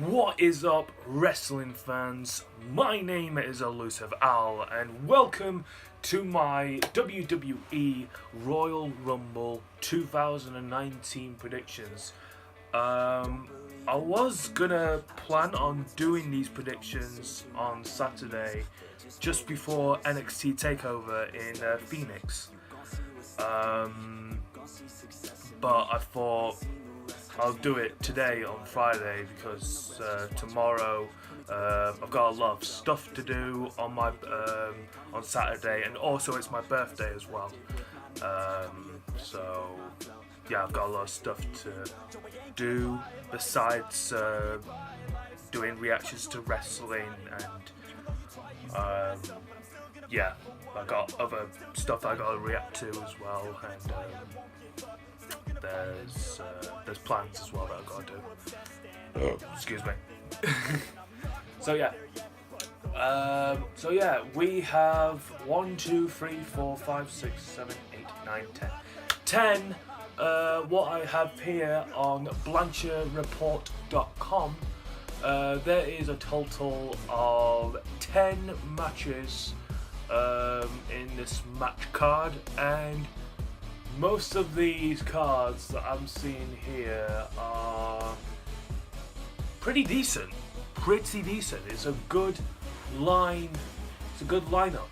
What is up, wrestling fans? My name is Elusive Al, and welcome to my WWE Royal Rumble 2019 predictions. I was gonna plan on doing these predictions on Saturday, just before NXT Takeover in Phoenix. But I thought I'll do it today on Friday because tomorrow I've got a lot of stuff to do on my on Saturday, and also it's my birthday as well. So yeah, I've got a lot of stuff to do besides doing reactions to wrestling, and yeah, I got other stuff I got to react to as well, and there's plans as well that I've got to do. Excuse me. So yeah, we have 1, 2, 3, 4, 5, 6, 7, 8, 9, 10. What I have here on BlanchardReport.com, there is a total of 10 matches in this match card, and most of these cards that I'm seeing here are pretty decent. It's a good line. It's a good lineup.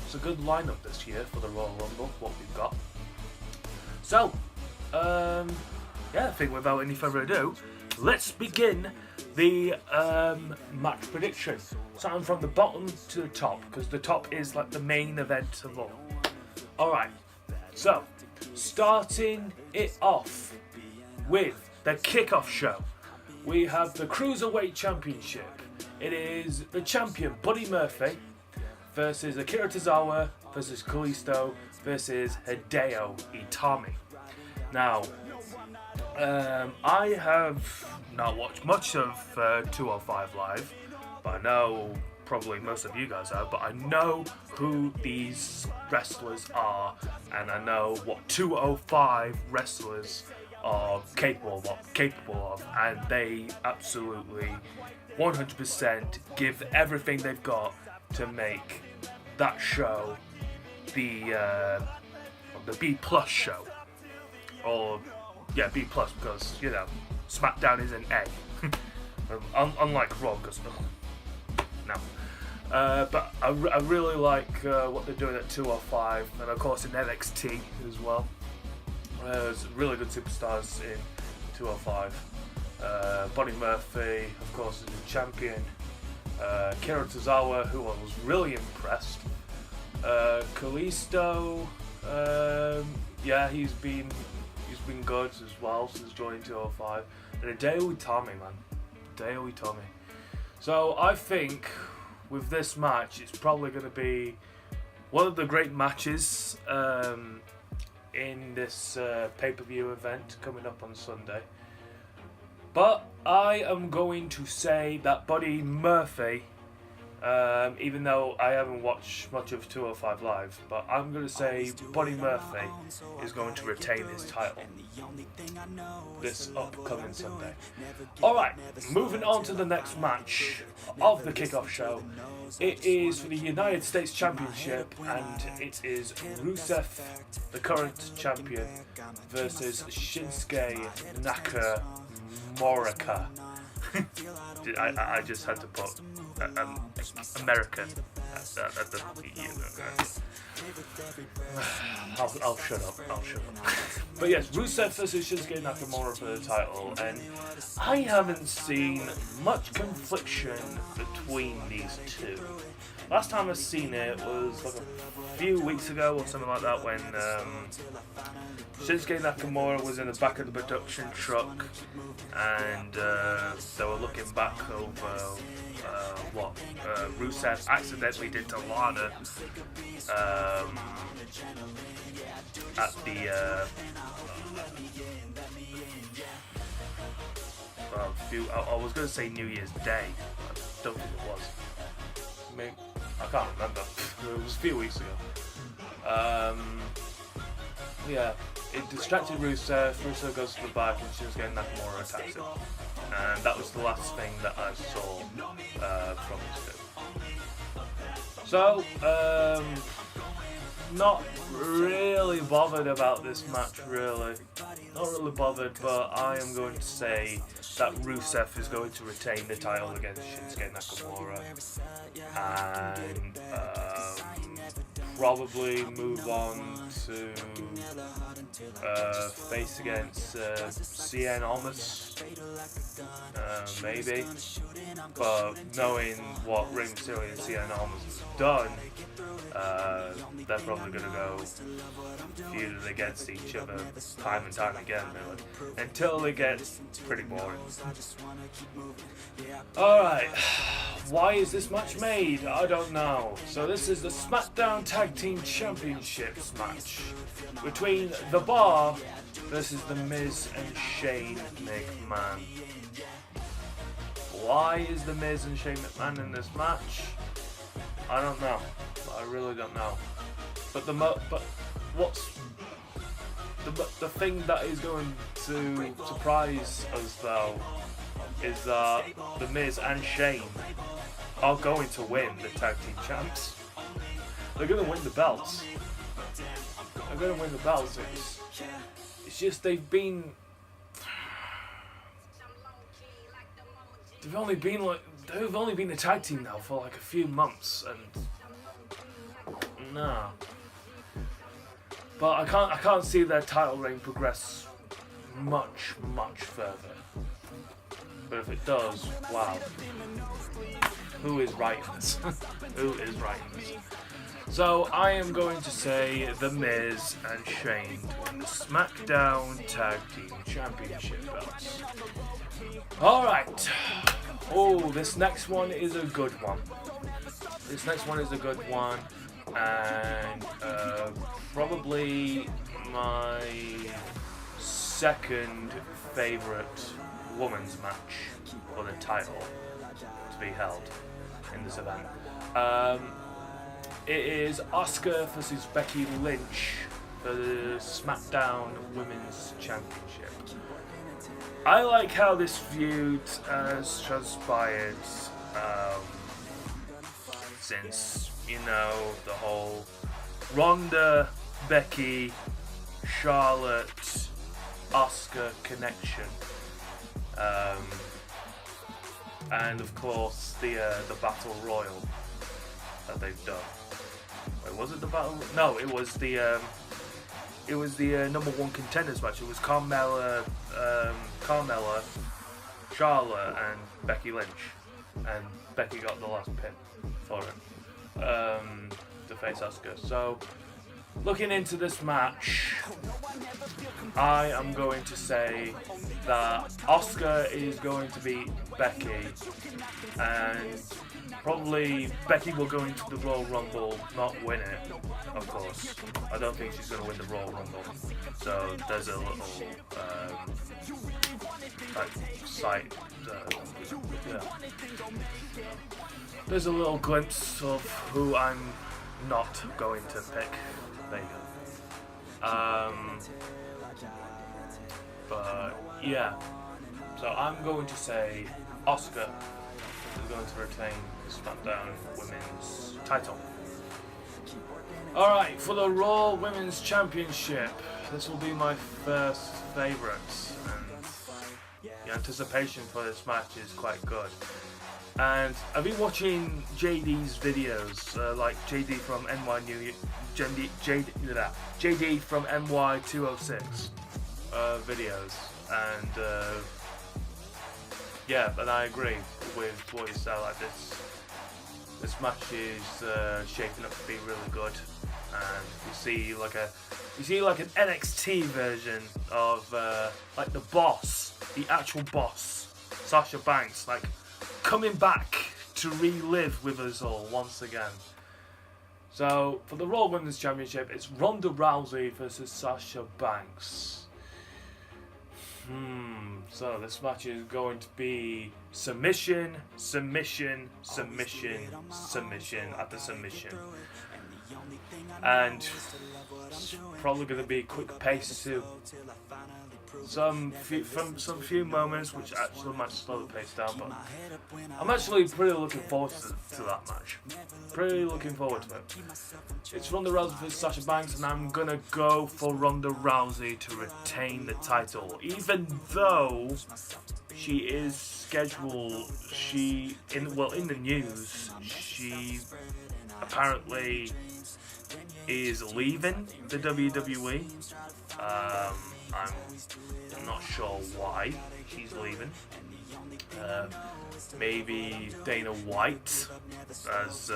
It's a good lineup this year for the Royal Rumble, what we've got. So, I think without any further ado, let's begin the match prediction. Starting from the bottom to the top, because the top is like the main event of all. Alright, so starting it off with the kickoff show, we have the Cruiserweight Championship. It is the champion Buddy Murphy versus Akira Tozawa versus Kalisto versus Hideo Itami. Now, I have not watched much of 205 Live, but I know probably most of you guys have, but I know who these wrestlers are, and I know what 205 wrestlers are capable of, and they absolutely 100% give everything they've got to make that show the B+ show, or yeah, B+, because you know Smackdown is an A, unlike Raw, because no. But I really like what they're doing at 205, and of course in NXT as well. There's really good superstars in 205. Buddy Murphy, of course, is the champion. Akira Tozawa, who I was really impressed. Kalisto, he's been good as well since joining 205. And Hideo Itami, man. Hideo Itami. So I think with this match, it's probably going to be one of the great matches in this pay-per-view event coming up on Sunday. But I am going to say that Buddy Murphy, even though I haven't watched much of 205 Live, but I'm going to say Buddy Murphy is going to retain his title this upcoming Sunday. Alright, moving on to the next match of the kickoff show. It is for the United States Championship, and it is Rusev, the current champion, versus Shinsuke Nakamura. I just had to put American at the I'll shut up. But yes, Rusev versus Shinsuke Nakamura for the title, and I haven't seen much confliction between these two. Last time I seen it was like a few weeks ago or something like that, when Shinsuke Nakamura was in the back of the production truck, and they were looking back over what Rusev accidentally did to Lana at the I was going to say New Year's Day, but I don't think it was. I can't remember. It was a few weeks ago. It distracted Rusev. Rusev goes to the back, and Shinsuke Nakamura attacks him. and that was the last thing that I saw from this film. So, not really bothered about this match, really. Not really bothered, but I am going to say that Rusev is going to retain the title against Shinsuke Nakamura, and probably move on to face against Cien Almas, maybe. But knowing what Rey Mysterio and Cien Almas have done, they're probably going to go feuding against each other time and time again, really, until it gets pretty boring. Alright, why is this match made? I don't know. So this is the Smackdown Tag Team Championships match between The Bar versus The Miz and Shane McMahon. Why is The Miz and Shane McMahon in this match? I don't know. I really don't know. But what's the thing that is going to surprise us though is that The Miz and Shane are going to win the tag team champs. They're going to win the belts. They're going to win the belts. It's just they've only been a tag team now for like a few months, and nah. But I can't see their title reign progress much further. But if it does, wow. Who is writing this? Who is writing this? So I am going to say The Miz and Shane to win the Smackdown Tag Team Championship belts. Alright. Oh, this next one is a good one. And probably my second favourite women's match for the title to be held in this event. It is Asuka versus Becky Lynch for the SmackDown Women's Championship. I like how this feud has transpired since, you know, the whole Ronda, Becky, Charlotte, Asuka connection. And of course the Battle Royal that they've done. Wait, was it the Battle? No, it was the number one contenders match. It was Carmella, Charlotte, and Becky Lynch, and Becky got the last pin for it to face Asuka. So, looking into this match, I am going to say that Asuka is going to beat Becky, and probably Becky will go into the Royal Rumble, not win it, of course. I don't think she's going to win the Royal Rumble. So there's a little there's a little glimpse of who I'm not going to pick. There you go. But yeah, so I'm going to say Asuka is going to retain the SmackDown Women's title. Alright, for the Raw Women's Championship, this will be my first favourite, and the anticipation for this match is quite good. And I've been watching JD's videos, like JD from JD from NY206 videos, and yeah, and I agree with what you said. Like this match is shaping up to be really good, and you see like an NXT version of like the boss, the actual boss, Sasha Banks, like coming back to relive with us all once again. So for the Raw Women's Championship, it's Ronda Rousey versus Sasha Banks. So this match is going to be submission after submission. And it's probably going to be a quick pace too. some few moments which actually might slow the pace down, but I'm actually pretty looking forward to that match. Pretty looking forward to it. It's Ronda Rousey versus Sasha Banks, and I'm gonna go for Ronda Rousey to retain the title, even though she is scheduled. In the news, she apparently is leaving the WWE. I'm not sure why she's leaving. Maybe Dana White has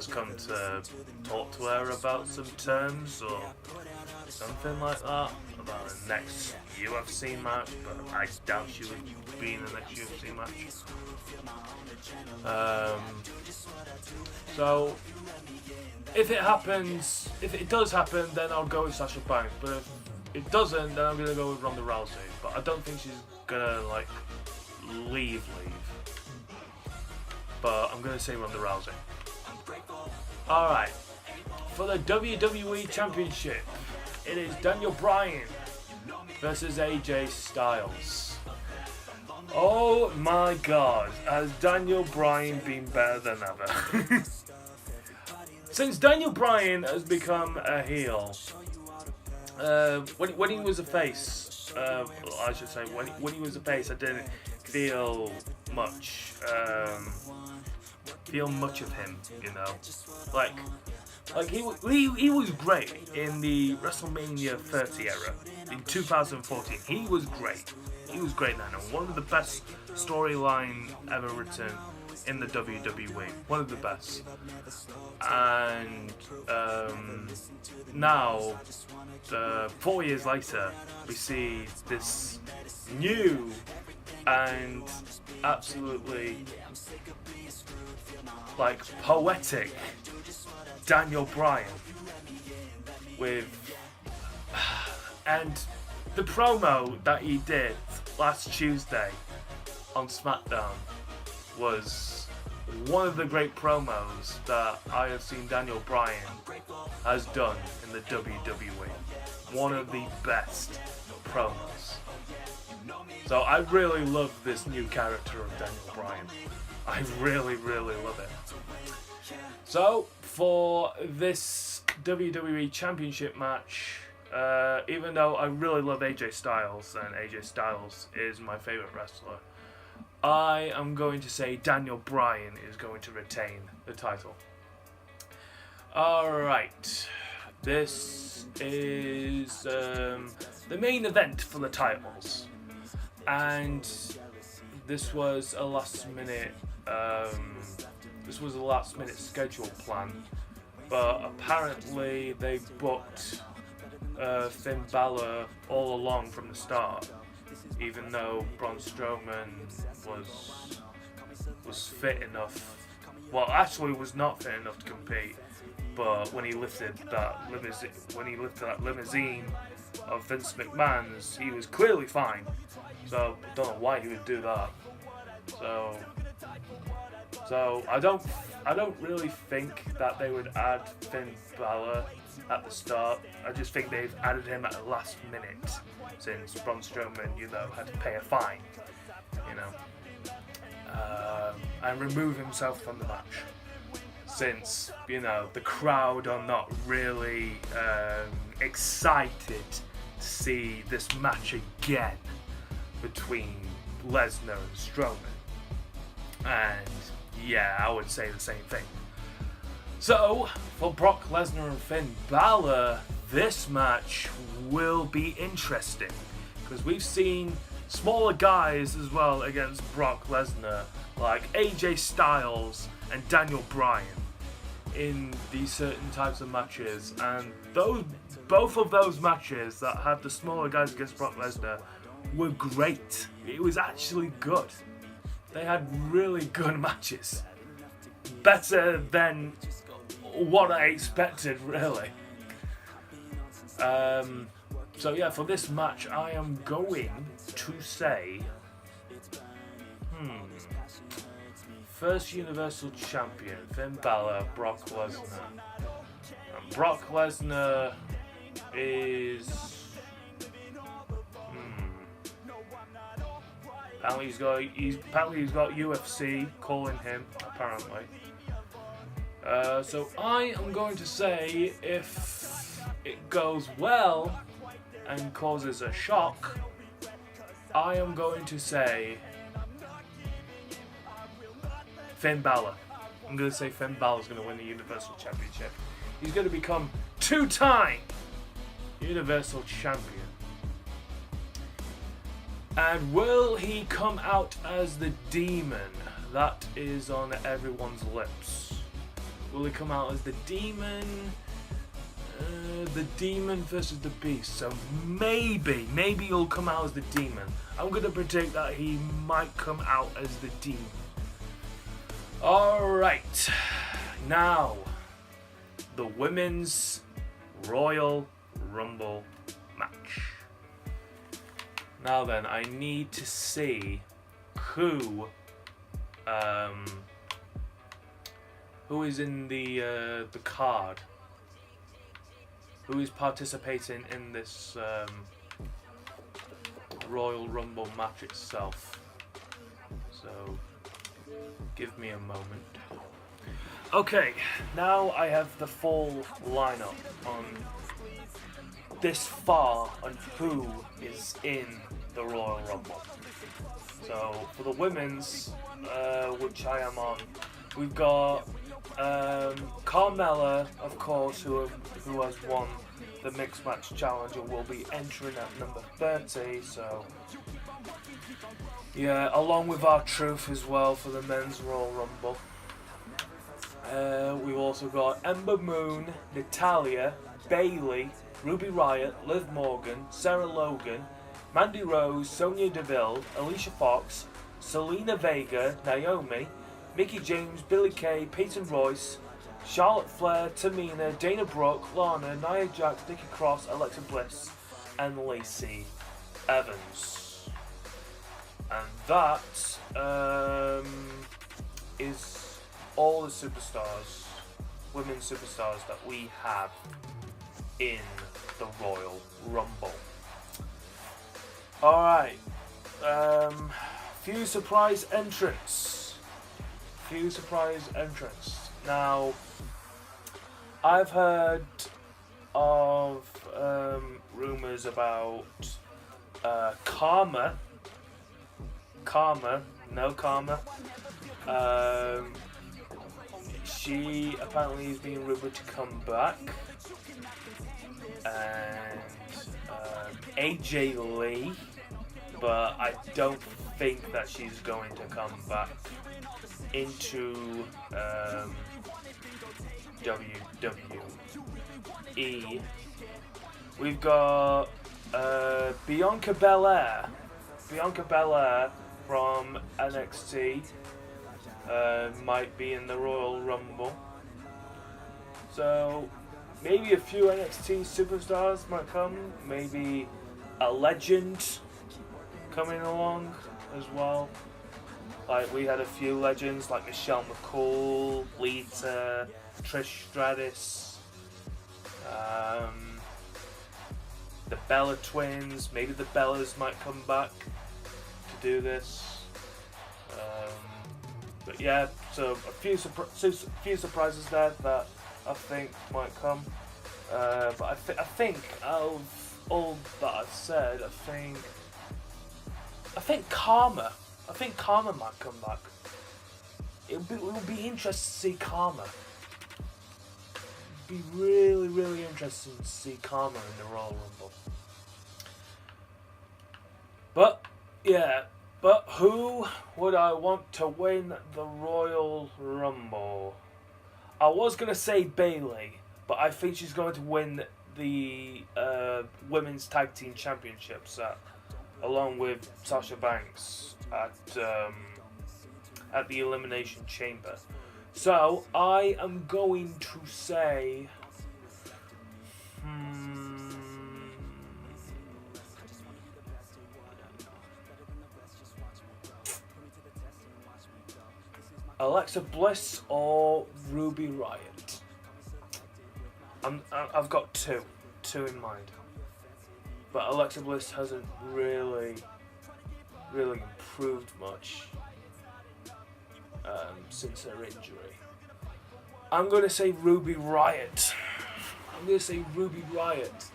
come to talk to her about some terms or something like that about the next UFC match, but I doubt she would be in the next UFC match. So if it does happen, then I'll go with Sasha Banks. But if it doesn't, then I'm gonna go with Ronda Rousey. But I don't think she's gonna leave. But I'm gonna say Ronda Rousey. All right, for the WWE Championship, it is Daniel Bryan versus AJ Styles. Oh my God, has Daniel Bryan been better than ever? Since Daniel Bryan has become a heel, when he was a face, I should say, when he was a face, I didn't feel much of him, you know. Like he was great in the WrestleMania 30 era in 2014. He was great. He was great then, and one of the best storyline ever written in the WWE. One of the best. And now, 4 years later, we see this new and absolutely poetic Daniel Bryan and the promo that he did last Tuesday on Smackdown was one of the great promos that I have seen Daniel Bryan has done in the WWE. One of the best promos. So I really love this new character of Daniel Bryan. I really, really love it. So for this WWE Championship match, even though I really love AJ Styles, and AJ Styles is my favourite wrestler, I am going to say Daniel Bryan is going to retain the title. Alright, this is the main event for the titles, and this was a last minute schedule plan, but apparently they booked Finn Balor all along from the start, even though Braun Strowman was fit enough. Well, actually, was not fit enough to compete. But when he lifted that limousine of Vince McMahon's, he was clearly fine. So I don't know why he would do that. So I don't really think that they would add Finn Balor at the start. I just think they've added him at the last minute, since Braun Strowman, had to pay a fine, and remove himself from the match, since, the crowd are not really excited to see this match again between Lesnar and Strowman. And yeah, I would say the same thing. So, for Brock Lesnar and Finn Balor, this match will be interesting, because we've seen smaller guys as well against Brock Lesnar, like AJ Styles and Daniel Bryan, in these certain types of matches, and both of those matches that had the smaller guys against Brock Lesnar were great. It was actually good. They had really good matches. Better than what I expected, really. So yeah, for this match, I am going to say, first Universal Champion, Finn Balor, Brock Lesnar. And Brock Lesnar is Apparently he's got UFC calling him. Apparently. So I am going to say, if it goes well and causes a shock, I am going to say Finn Balor. I'm going to say Finn Balor is going to win the Universal Championship. He's going to become 2-time Universal Champion. And will he come out as the Demon? That is on everyone's lips. Will he come out as the Demon? The Demon versus the Beast. So maybe he'll come out as the Demon. I'm going to predict that he might come out as the Demon. Alright. Now, the Women's Royal Rumble match. Now then, I need to see who is in the card. Who is participating in this Royal Rumble match itself. So, give me a moment. Okay, now I have the full lineup on this far on who is in the Royal Rumble. So, for the women's, which I am on, we've got Carmella, of course, who has won the Mixed Match Challenge and will be entering at number 30. So, yeah, along with R-Truth as well for the Men's Royal Rumble. We've also got Ember Moon, Natalya, Bayley, Ruby Riott, Liv Morgan, Sarah Logan, Mandy Rose, Sonya Deville, Alicia Fox, Selena Vega, Naomi, Mickie James, Billie Kay, Peyton Royce, Charlotte Flair, Tamina, Dana Brooke, Lana, Nia Jax, Nikki Cross, Alexa Bliss, and Lacey Evans. And that is all the superstars, women's superstars that we have in the Royal Rumble. Alright, few surprise entrants. Now, I've heard of rumours about Karma. She apparently is being rumoured to come back. And AJ Lee, but I don't think that she's going to come back into WWE. We've got Bianca Belair from NXT might be in the Royal Rumble. So maybe a few NXT superstars might come. Maybe a legend coming along as well. Like, we had a few legends like Michelle McCool, Lita, Trish Stratus, the Bella Twins. Maybe the Bellas might come back to do this. But yeah, so a few surprises there that I think might come. But I think out of all that I've said, I think Karma might come back. It would be interesting to see Karma. It'd be really, really interesting to see Karma in the Royal Rumble. But yeah, who would I want to win the Royal Rumble? I was gonna say Bayley, but I think she's going to win the Women's Tag Team Championships along with Sasha Banks at the Elimination Chamber. So I am going to say Alexa Bliss or Ruby Riott. I've got two in mind, but Alexa Bliss hasn't really improved much since her injury. I'm going to say Ruby Riott. I'm going to say Ruby Riott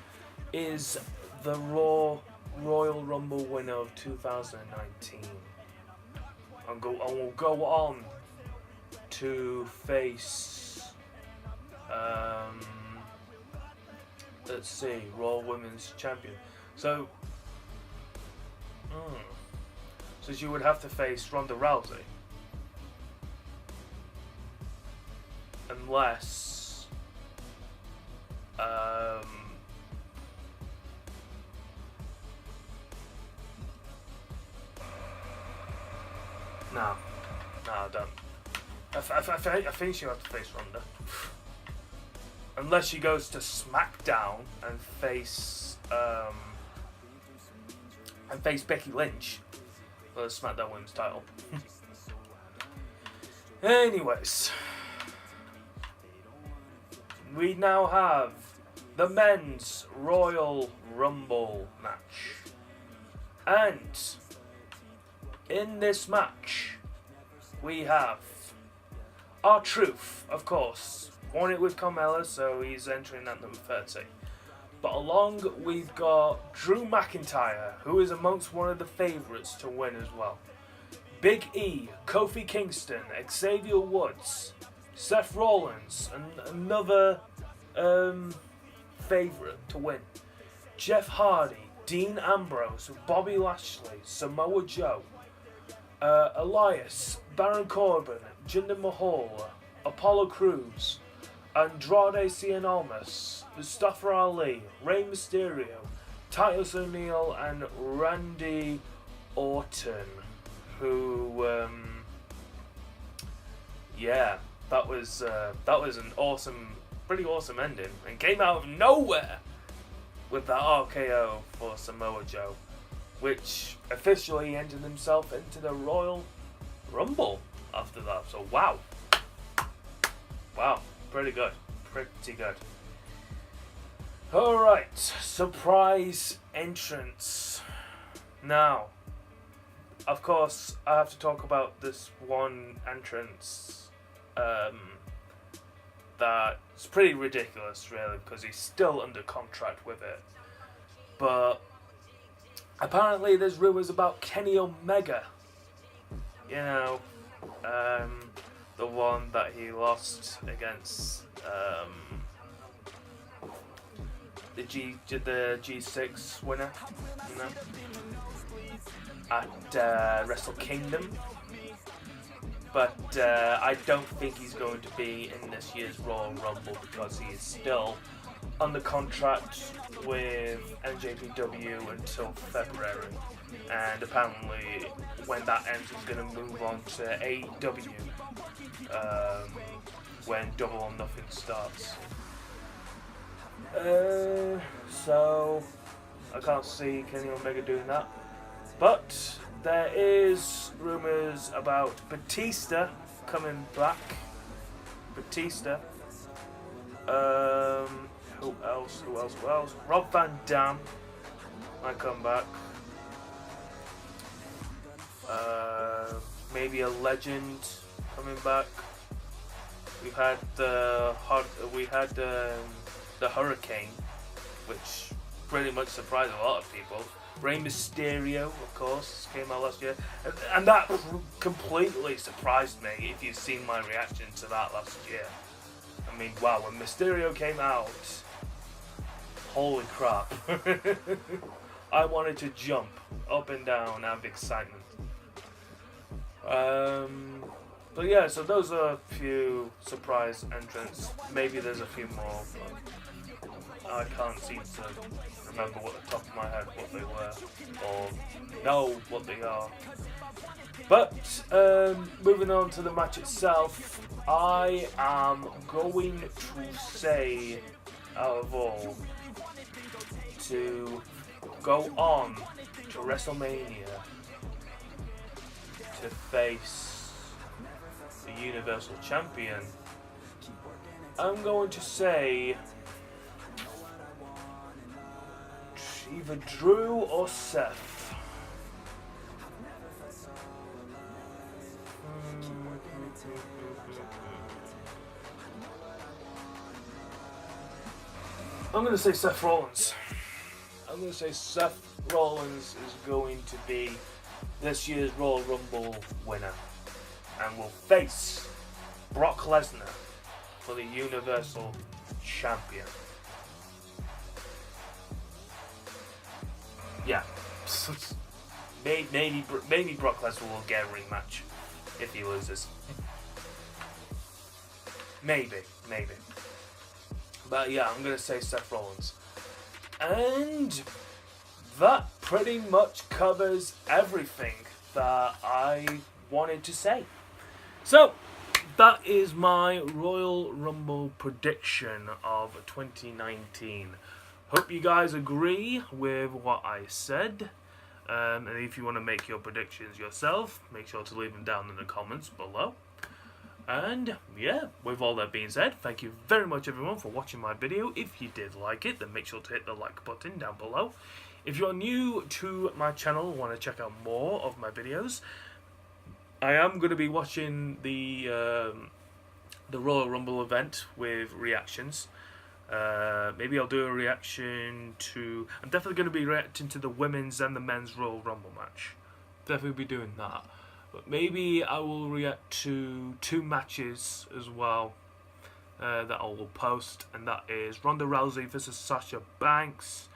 is the Raw Royal Rumble winner of 2019. And will go on to face, let's see, Raw Women's Champion. So she would have to face Ronda Rousey. Unless no, I don't. I think she'll have to face Ronda. Unless she goes to Smackdown and face Becky Lynch for the SmackDown Women's title. Anyways, we now have the Men's Royal Rumble match. And in this match, we have R-Truth, of course. Won it with Carmella, so he's entering at number 30. But along we've got Drew McIntyre, who is amongst one of the favourites to win as well. Big E, Kofi Kingston, Xavier Woods, Seth Rollins, and another favourite to win. Jeff Hardy, Dean Ambrose, Bobby Lashley, Samoa Joe, Elias, Baron Corbin, Jinder Mahal, Apollo Crews, Andrade Cien Almas, Mustafa Ali, Rey Mysterio, Titus O'Neil, and Randy Orton, who, that was an pretty awesome ending, and came out of nowhere with that RKO for Samoa Joe, which officially entered himself into the Royal Rumble after that. So wow, pretty good. Alright, surprise entrance. Now, of course, I have to talk about this one entrance that's pretty ridiculous, really, because he's still under contract with it. But apparently there's rumours about Kenny Omega. You know, the one that he lost against the G6 winner, you know, at Wrestle Kingdom. But I don't think he's going to be in this year's Royal Rumble because he is still under contract with NJPW until February. And apparently when that ends, he's going to move on to AEW when Double or Nothing starts. So I can't see Kenny Omega doing that. But there is rumours about Batista coming back. Who else? Rob Van Dam might come back. Maybe a legend coming back. We had the Hurricane, which pretty much surprised a lot of people. Rey Mysterio, of course, came out last year, and that completely surprised me. If you've seen my reaction to that last year, I mean, wow, when Mysterio came out, holy crap! I wanted to jump up and down out of excitement. But yeah, so those are a few surprise entrants. Maybe there's a few more, but I can't seem to remember what the top of my head what they were or know what they are. But moving on to the match itself, I am going to say, out of all, to go on to WrestleMania to face the Universal Champion. I'm going to say either Drew or Seth. I'm going to say Seth Rollins. I'm going to say Seth Rollins is going to be this year's Royal Rumble winner and will face Brock Lesnar for the Universal Champion. Yeah. Maybe Brock Lesnar will get a rematch if he loses. Maybe. But yeah, I'm going to say Seth Rollins. And that pretty much covers everything that I wanted to say. So, that is my Royal Rumble prediction of 2019. Hope you guys agree with what I said. And if you want to make your predictions yourself, make sure to leave them down in the comments below. And yeah, with all that being said, thank you very much everyone for watching my video. If you did like it, then make sure to hit the like button down below. If you're new to my channel and want to check out more of my videos, I am going to be watching the Royal Rumble event with reactions. Maybe I'll do a reaction to... I'm definitely going to be reacting to the women's and the men's Royal Rumble match. Definitely be doing that. But maybe I will react to 2 matches as well that I will post. And that is Ronda Rousey versus Sasha Banks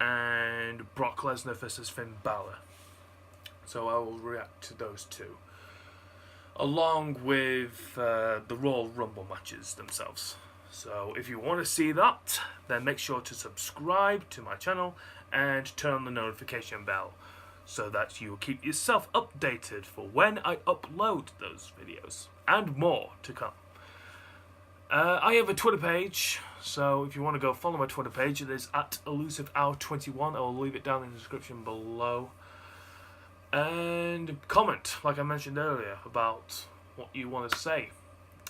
and Brock Lesnar versus Finn Balor. So I will react to those 2. Along with the Royal Rumble matches themselves. So if you want to see that, then make sure to subscribe to my channel and turn on the notification bell so that you will keep yourself updated for when I upload those videos and more to come. I have a Twitter page, so if you want to go follow my Twitter page, it is at ElusiveHour21. I will leave it down in the description below. And comment, like I mentioned earlier, about what you want to say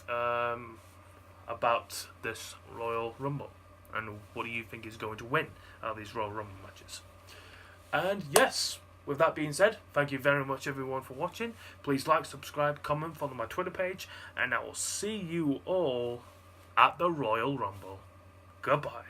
about this Royal Rumble. And what do you think is going to win out of these Royal Rumble matches. And yes, with that being said, thank you very much everyone for watching. Please like, subscribe, comment, follow my Twitter page. And I will see you all at the Royal Rumble. Goodbye.